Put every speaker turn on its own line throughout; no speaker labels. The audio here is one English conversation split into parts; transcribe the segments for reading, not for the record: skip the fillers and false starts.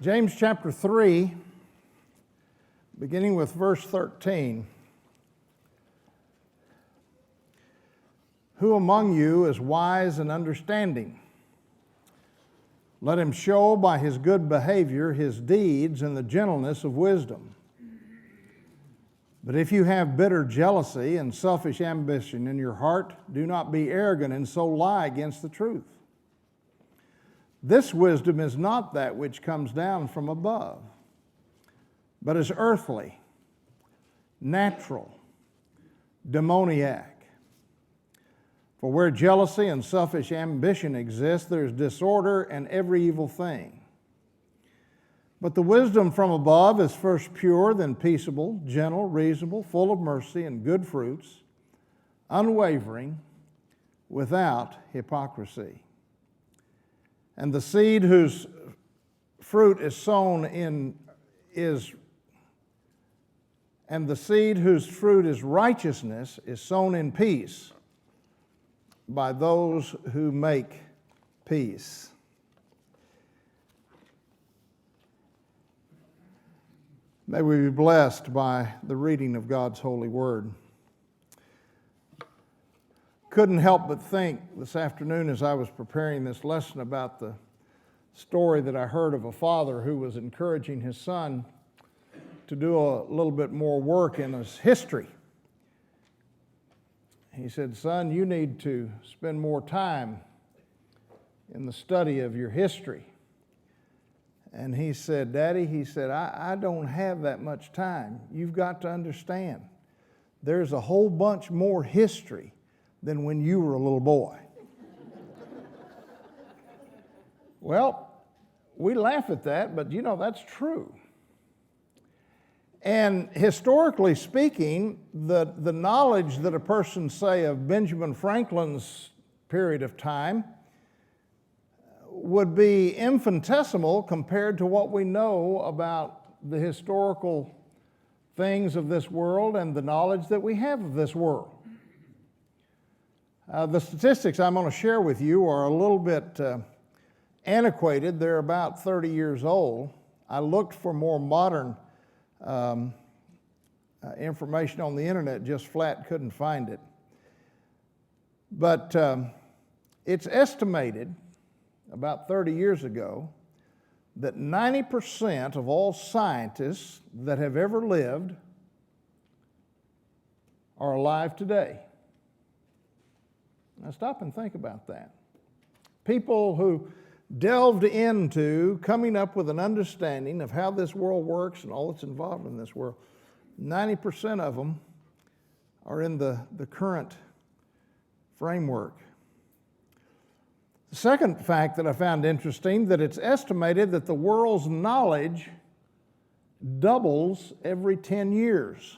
James chapter 3, beginning with verse 13. Who among you is wise and understanding? Let him show by his good behavior his deeds in the gentleness of wisdom. But if you have bitter jealousy and selfish ambition in your heart, do not be arrogant and so lie against the truth. This wisdom is not that which comes down from above, but is earthly, natural, demoniac. For where jealousy and selfish ambition exist, there is disorder and every evil thing. But the wisdom from above is first pure, then peaceable, gentle, reasonable, full of mercy and good fruits, unwavering, without hypocrisy. And the seed whose fruit is righteousness is sown in peace by those who make peace. May we be blessed by the reading of God's holy word. Couldn't help but think this afternoon as I was preparing this lesson about the story that I heard of a father who was encouraging his son to do a little bit more work in his history. He said, "Son, you need to spend more time in the study of your history." And he said, "Daddy," he said, I don't have that much time. You've got to understand, there's a whole bunch more history than when you were a little boy." Well, we laugh at that, but that's true. And historically speaking, the knowledge that a person, say, of Benjamin Franklin's period of time would be infinitesimal compared to what we know about the historical things of this world and the knowledge that we have of this world. The statistics I'm going to share with you are a little bit antiquated. They're about 30 years old. I looked for more modern information on the internet, just flat couldn't find it. But it's estimated about 30 years ago that 90% of all scientists that have ever lived are alive today. Now stop and think about that. People who delved into coming up with an understanding of how this world works and all that's involved in this world, 90% of them are in the current framework. The second fact that I found interesting, that it's estimated that the world's knowledge doubles every 10 years.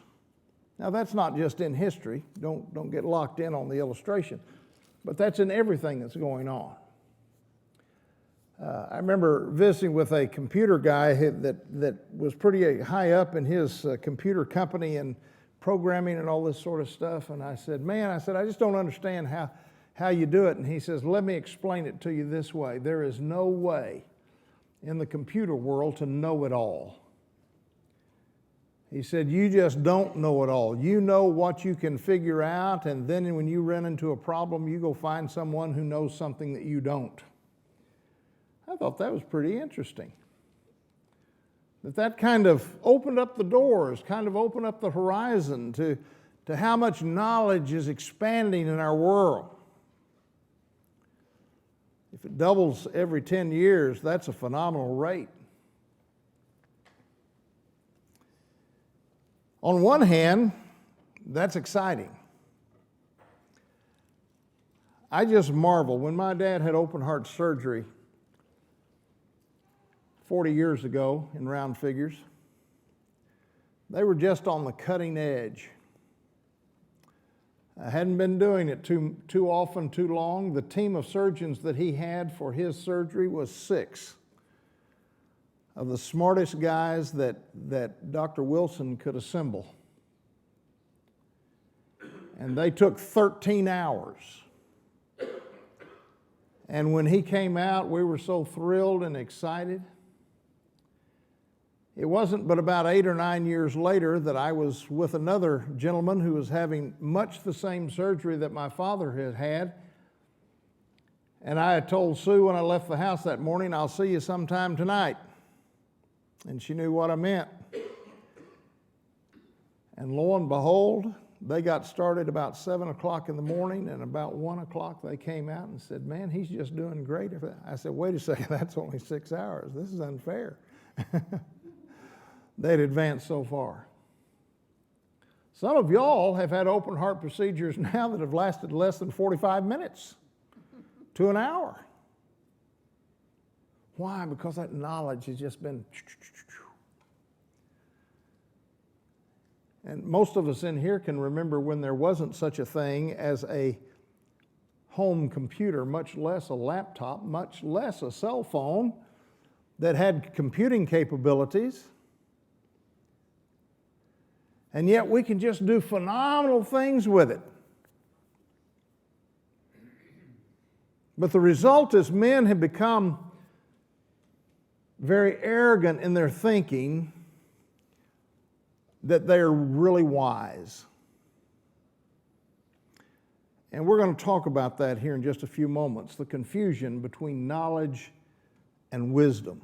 Now that's not just in history, don't get locked in on the illustration, but that's in everything that's going on. I remember visiting with a computer guy that was pretty high up in his computer company and programming and all this sort of stuff. And I said, "Man," I just don't understand how you do it. And he says, "Let me explain it to you this way. There is no way in the computer world to know it all." He said, "You just don't know it all. You know what you can figure out, and then when you run into a problem, you go find someone who knows something that you don't." I thought that was pretty interesting. That kind of opened up the doors, kind of opened up the horizon to how much knowledge is expanding in our world. If it doubles every 10 years, that's a phenomenal rate. On one hand, that's exciting. I just marvel. When my dad had open heart surgery 40 years ago, in round figures, they were just on the cutting edge. I hadn't been doing it too often, too long. The team of surgeons that he had for his surgery was 6 of the smartest guys that Dr. Wilson could assemble. And they took 13 hours. And when he came out, we were so thrilled and excited. It wasn't but about 8 or 9 years later that I was with another gentleman who was having much the same surgery that my father had had. And I had told Sue when I left the house that morning, "I'll see you sometime tonight." And she knew what I meant. And lo and behold, they got started about 7 o'clock in the morning, and about 1 o'clock they came out and said, "Man, he's just doing great." I said, "Wait a second, that's only 6 hours. This is unfair." They'd advanced so far. Some of y'all have had open heart procedures now that have lasted less than 45 minutes to an hour. Why? Because that knowledge has just been... And most of us in here can remember when there wasn't such a thing as a home computer, much less a laptop, much less a cell phone that had computing capabilities. And yet we can just do phenomenal things with it. But the result is men have become very arrogant in their thinking that they're really wise. And we're going to talk about that here in just a few moments, the confusion between knowledge and wisdom.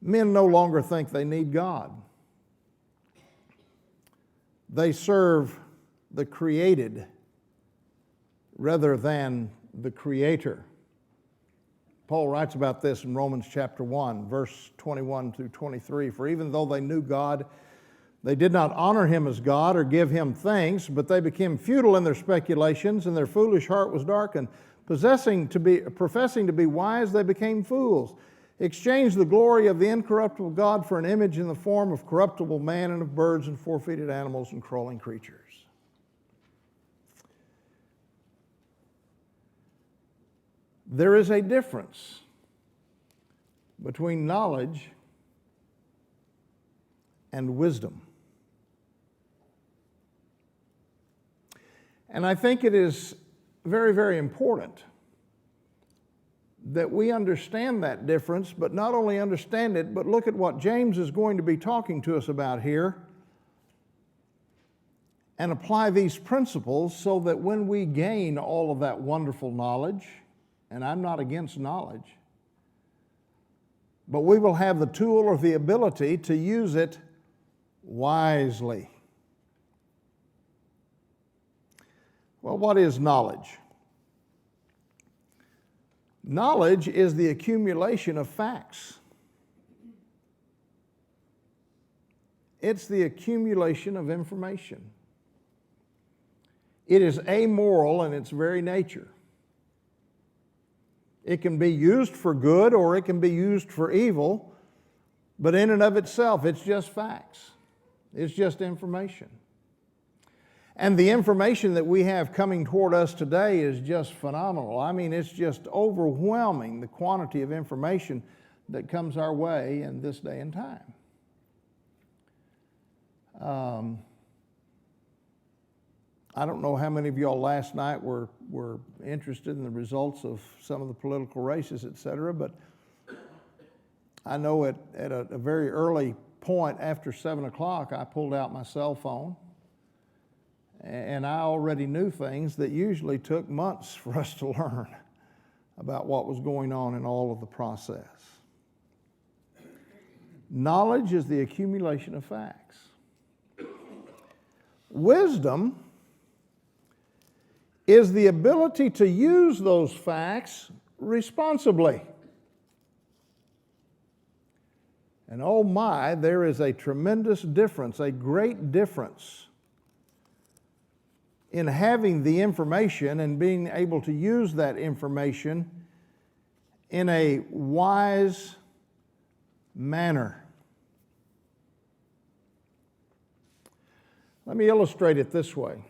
Men no longer think they need God. They serve the created rather than the Creator. Paul writes about this in Romans chapter 1, verse 21 through 23. "For even though they knew God, they did not honor Him as God or give Him thanks, but they became futile in their speculations, and their foolish heart was darkened. Professing to be wise, they became fools. Exchanged the glory of the incorruptible God for an image in the form of corruptible man and of birds and four-footed animals and crawling creatures." There is a difference between knowledge and wisdom. And I think it is very, very important that we understand that difference, but not only understand it, but look at what James is going to be talking to us about here and apply these principles so that when we gain all of that wonderful knowledge, and I'm not against knowledge, but we will have the tool or the ability to use it wisely. Well, what is knowledge? Knowledge is the accumulation of facts. It's the accumulation of information. It is amoral in its very nature. It can be used for good or it can be used for evil, but in and of itself, it's just facts. It's just information. And the information that we have coming toward us today is just phenomenal. I mean, it's just overwhelming, the quantity of information that comes our way in this day and time. I don't know how many of y'all last night were interested in the results of some of the political races, et cetera, but I know at a very early point after 7 o'clock, I pulled out my cell phone, and I already knew things that usually took months for us to learn about what was going on in all of the process. Knowledge is the accumulation of facts. Wisdom is the ability to use those facts responsibly. And oh my, there is a tremendous difference, a great difference in having the information and being able to use that information in a wise manner. Let me illustrate it this way.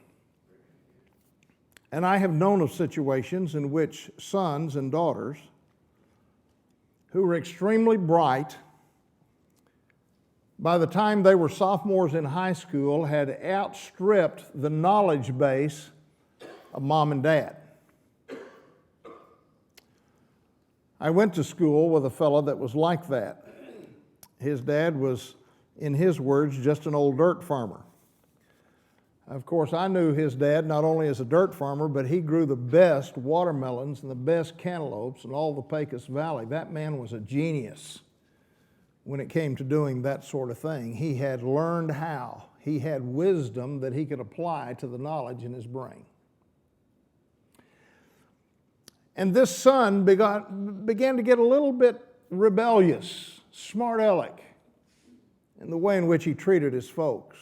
And I have known of situations in which sons and daughters who were extremely bright, by the time they were sophomores in high school, had outstripped the knowledge base of mom and dad. I went to school with a fellow that was like that. His dad was, in his words, just an old dirt farmer. Of course, I knew his dad not only as a dirt farmer, but he grew the best watermelons and the best cantaloupes in all the Pecos Valley. That man was a genius when it came to doing that sort of thing. He had learned how. He had wisdom that he could apply to the knowledge in his brain. And this son began to get a little bit rebellious, smart aleck in the way in which he treated his folks.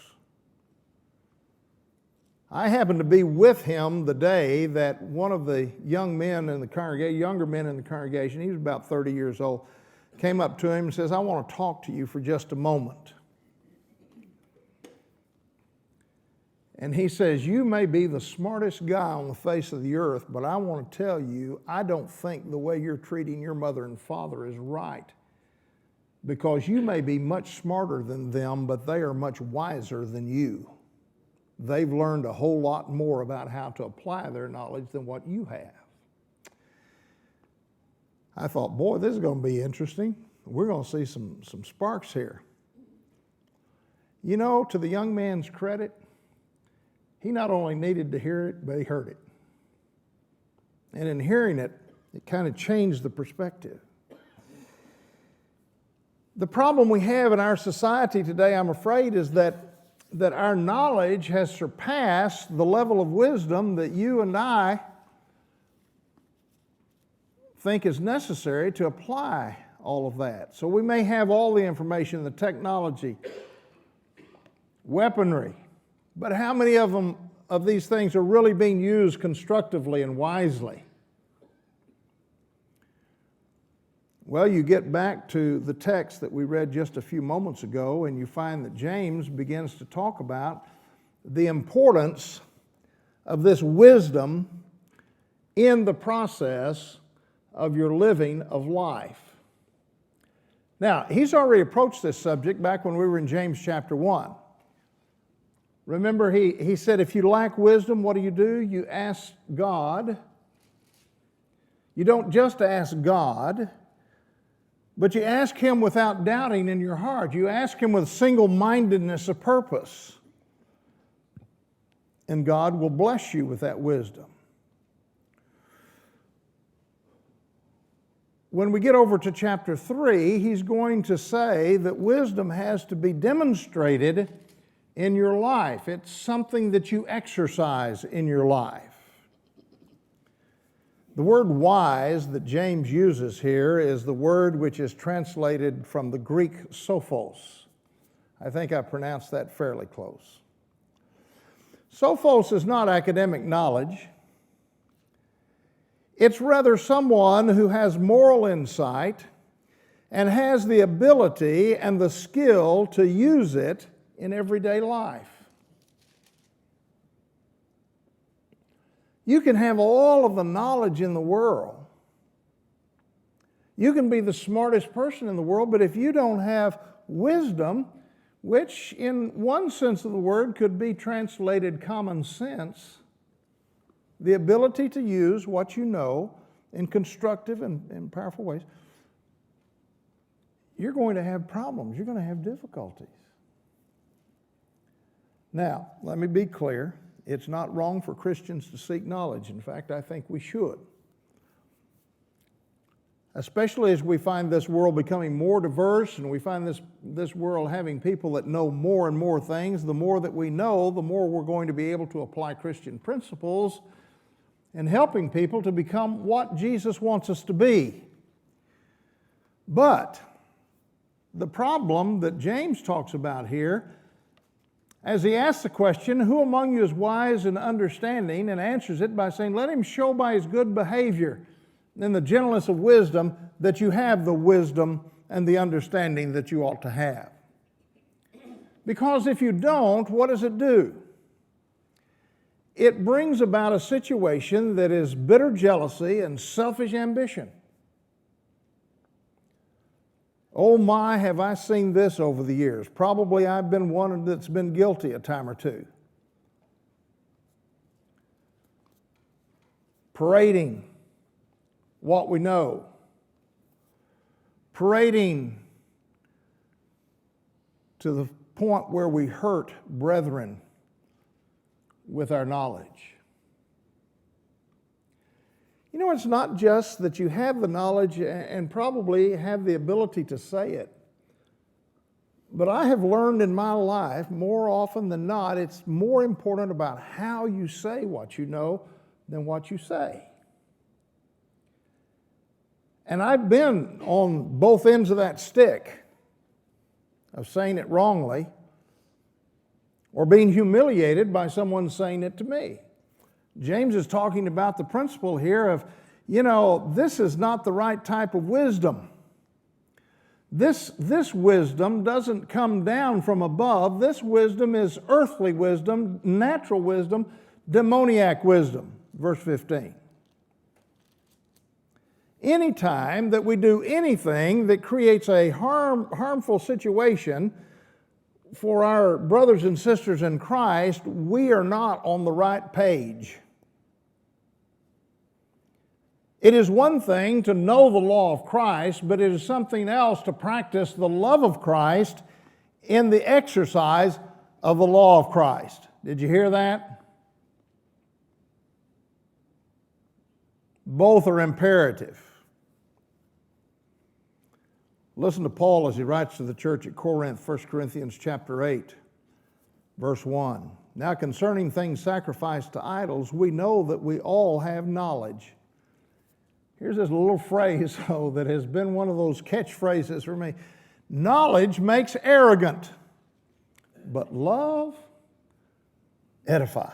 I happened to be with him the day that one of the younger men in the congregation, he was about 30 years old, came up to him and says, "I want to talk to you for just a moment." And he says, "You may be the smartest guy on the face of the earth, but I want to tell you, I don't think the way you're treating your mother and father is right. Because you may be much smarter than them, but they are much wiser than you. They've learned a whole lot more about how to apply their knowledge than what you have." I thought, boy, this is going to be interesting. We're going to see some sparks here. You know, to the young man's credit, he not only needed to hear it, but he heard it. And in hearing it, it kind of changed the perspective. The problem we have in our society today, I'm afraid, is that our knowledge has surpassed the level of wisdom that you and I think is necessary to apply all of that. So we may have all the information, the technology, weaponry, but how many of these things are really being used constructively and wisely? Well, you get back to the text that we read just a few moments ago, and you find that James begins to talk about the importance of this wisdom in the process of your living of life. Now, he's already approached this subject back when we were in James chapter 1. Remember, he said, if you lack wisdom, what do? You ask God. You don't just ask God, but you ask Him without doubting in your heart. You ask Him with single-mindedness of purpose. And God will bless you with that wisdom. When we get over to chapter 3, he's going to say that wisdom has to be demonstrated in your life. It's something that you exercise in your life. The word wise that James uses here is the word which is translated from the Greek sophos. I think I pronounced that fairly close. Sophos is not academic knowledge. It's rather someone who has moral insight and has the ability and the skill to use it in everyday life. You can have all of the knowledge in the world. You can be the smartest person in the world, but if you don't have wisdom, which in one sense of the word could be translated common sense, the ability to use what you know in constructive and powerful ways, you're going to have problems. You're going to have difficulties. Now, let me be clear. It's not wrong for Christians to seek knowledge. In fact, I think we should. Especially as we find this world becoming more diverse and we find this world having people that know more and more things. The more that we know, the more we're going to be able to apply Christian principles and helping people to become what Jesus wants us to be. But the problem that James talks about here, as he asks the question, who among you is wise and understanding, and answers it by saying, let him show by his good behavior and the gentleness of wisdom that you have the wisdom and the understanding that you ought to have. Because if you don't, what does it do? It brings about a situation that is bitter jealousy and selfish ambition. Oh my, have I seen this over the years. Probably I've been one that's been guilty a time or two. Parading what we know, parading to the point where we hurt brethren with our knowledge. You know, it's not just that you have the knowledge and probably have the ability to say it, but I have learned in my life more often than not, it's more important about how you say what you know than what you say. And I've been on both ends of that stick of saying it wrongly or being humiliated by someone saying it to me. James is talking about the principle here of, you know, this is not the right type of wisdom. This wisdom doesn't come down from above. This wisdom is earthly wisdom, natural wisdom, demoniac wisdom. Verse 15. Anytime that we do anything that creates a harmful situation for our brothers and sisters in Christ, we are not on the right page. It is one thing to know the law of Christ, but it is something else to practice the love of Christ in the exercise of the law of Christ. Did you hear that? Both are imperative. Listen to Paul as he writes to the church at Corinth, 1 Corinthians chapter 8, verse 1. Now concerning things sacrificed to idols, we know that we all have knowledge. Here's this little phrase, though, that has been one of those catchphrases for me. Knowledge makes arrogant, but love edifies.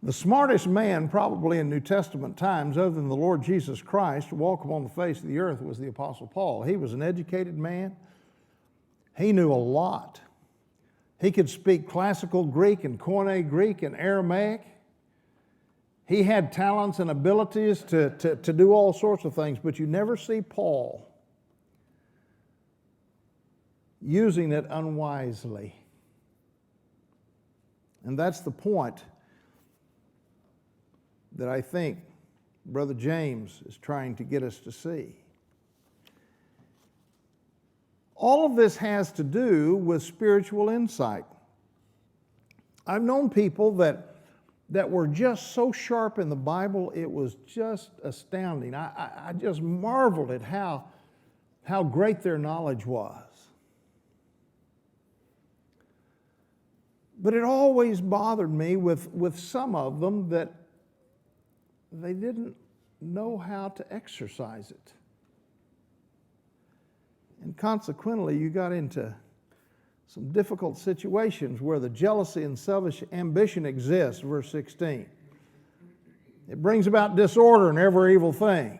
The smartest man probably in New Testament times, other than the Lord Jesus Christ, to walk upon the face of the earth was the Apostle Paul. He was an educated man. He knew a lot. He could speak classical Greek and Koine Greek and Aramaic. He had talents and abilities to do all sorts of things, but you never see Paul using it unwisely. And that's the point that I think Brother James is trying to get us to see. All of this has to do with spiritual insight. I've known people that were just so sharp in the Bible, it was just astounding. I just marveled at how great their knowledge was. But it always bothered me with some of them that they didn't know how to exercise it. And consequently, you got into some difficult situations where the jealousy and selfish ambition exists, verse 16. It brings about disorder and every evil thing.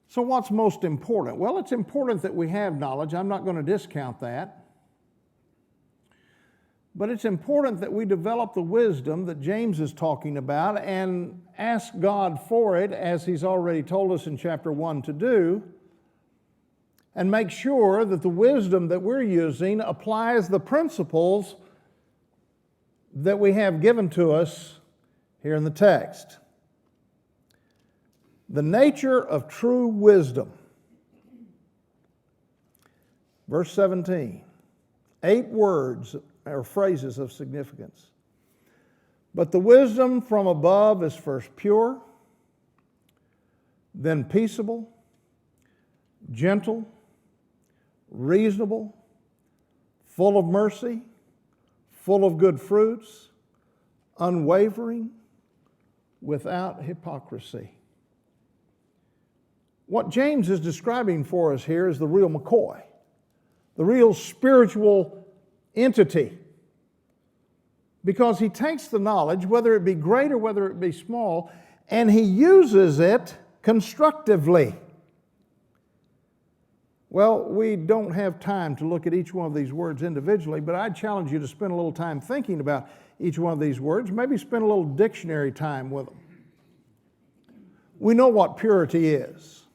So what's most important? Well, it's important that we have knowledge. I'm not going to discount that. But it's important that we develop the wisdom that James is talking about and ask God for it, as he's already told us in chapter 1 to do, and make sure that the wisdom that we're using applies the principles that we have given to us here in the text. The nature of true wisdom. Verse 17. 8 words or phrases of significance. But the wisdom from above is first pure, then peaceable, gentle, reasonable, full of mercy, full of good fruits, unwavering, without hypocrisy. What James is describing for us here is the real McCoy, the real spiritual entity. Because he takes the knowledge, whether it be great or whether it be small, and he uses it constructively. Well, we don't have time to look at each one of these words individually, but I'd challenge you to spend a little time thinking about each one of these words. Maybe spend a little dictionary time with them. We know what purity is.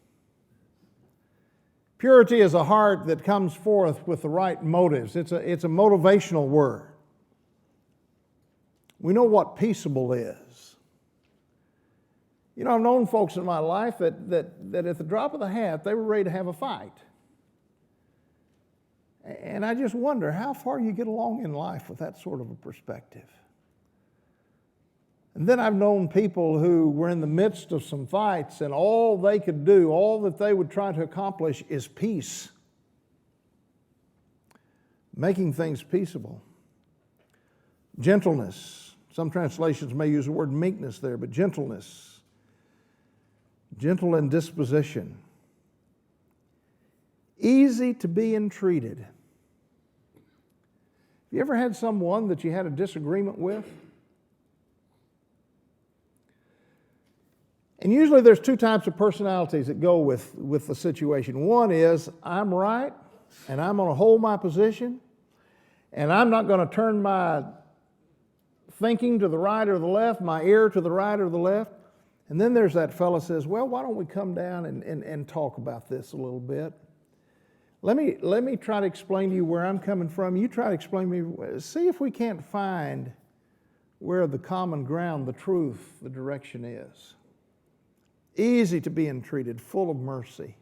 Purity is a heart that comes forth with the right motives. It's a motivational word. We know what peaceable is. You know, I've known folks in my life that at the drop of the hat, they were ready to have a fight. And I just wonder how far you get along in life with that sort of a perspective. And then I've known people who were in the midst of some fights, and all they could do, all that they would try to accomplish is peace. Making things peaceable. Gentleness. Some translations may use the word meekness there, but gentleness. Gentle in disposition. Easy to be entreated. Have you ever had someone that you had a disagreement with? And usually there's two types of personalities that go with the situation. One is, I'm right, and I'm going to hold my position, and I'm not going to turn my thinking to the right or the left, my ear to the right or the left. And then there's that fellow says, well, why don't we come down and talk about this a little bit? Let me try to explain to you where I'm coming from. You try to explain to me. See if we can't find where the common ground, the truth, the direction is. Easy to be entreated, full of mercy.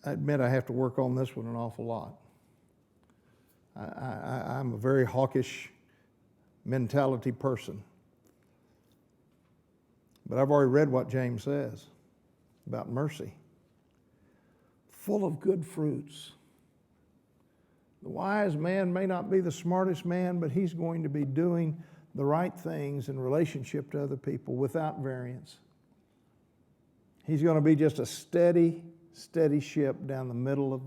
I admit I have to work on this one an awful lot. I'm a very hawkish mentality person. But I've already read what James says about mercy. Full of good fruits. The wise man may not be the smartest man, but he's going to be doing the right things in relationship to other people without variance. He's going to be just a steady ship down the middle of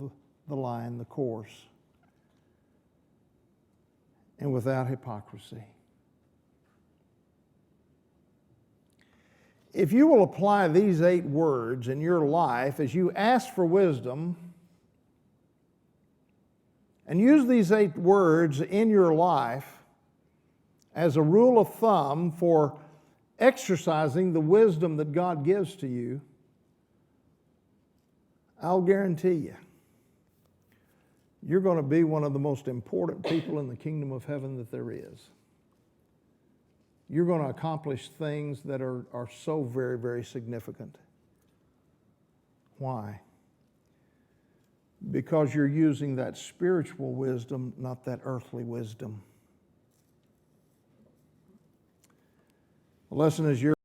the line, the course, and without hypocrisy. If you will apply these 8 words in your life as you ask for wisdom, and use these 8 words in your life as a rule of thumb for exercising the wisdom that God gives to you, I'll guarantee you, you're going to be one of the most important people in the kingdom of heaven that there is. You're going to accomplish things that are so very, very significant. Why? Because you're using that spiritual wisdom, not that earthly wisdom. The lesson is yours.